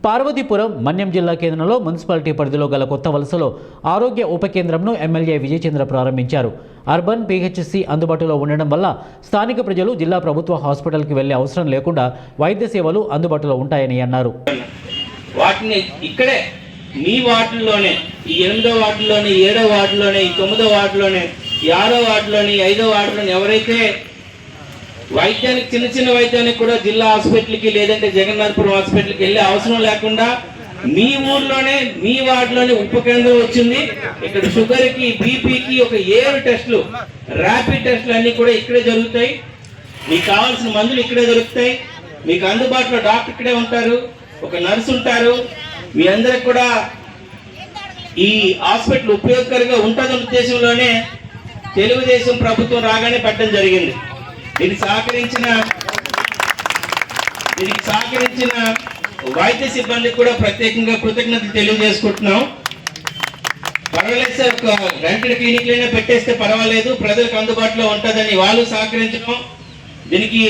పార్వతీపురం మన్యం జిల్లా కేంద్రంలో మున్సిపాలిటీ పరిధిలో గల కొత్త వలసలో ఆరోగ్య ఉప కేంద్రంను ఎమ్మెల్యే విజయచంద్ర ప్రారంభించారు. అర్బన్ పిహెచ్సి అందుబాటులో ఉండడం వల్ల స్థానిక ప్రజలు జిల్లా ప్రభుత్వ హాస్పిటల్కి వెళ్లే అవసరం లేకుండా వైద్య సేవలు అందుబాటులో ఉంటాయని అన్నారు. వాటిని ఇక్కడే మీ వార్డుల్లోనే, ఈ 8వ వార్డులోనే, 7వ వార్డులోనే, ఈ 9వ వార్డులోనే, ఈ 6వ వార్డులోని, 5వ వార్డులోని ఎవరైతే వైద్యానికి చిన్న వైద్యానికి కూడా జిల్లా హాస్పిటల్కి లేదంటే జగన్నాథపురం హాస్పిటల్కి వెళ్ళే అవసరం లేకుండా మీ ఊర్లోనే, మీ వార్డులోనే ఉప కేంద్రం వచ్చింది. ఇక్కడ షుగర్కి, బీపీకి ఒక 7 టెస్టులు, ర్యాపిడ్ టెస్టులు అన్నీ కూడా ఇక్కడే జరుగుతాయి. మీకు కావాల్సిన మందులు ఇక్కడే దొరుకుతాయి. మీకు అందుబాటులో డాక్టర్ ఇక్కడే ఉంటారు, ఒక నర్సు ఉంటారు. మీ అందరికి కూడా ఈ హాస్పిటల్ ఉపయోగకరంగా ఉంటుందన్న ఉద్దేశంలోనే తెలుగుదేశం ప్రభుత్వం రాగానే పెట్టడం జరిగింది. దీనికి సహకరించిన వైద్య సిబ్బందికి కూడా ప్రత్యేకంగా కృతజ్ఞతలు తెలియజేసుకుంటున్నాం. పర్వాలేదు సార్, ఒక రెంటెడ్ క్లినిక్లైనా పెట్టేస్తే పర్వాలేదు, ప్రజలకు అందుబాటులో ఉంటుందని వాళ్ళు సహకరించడం. దీనికి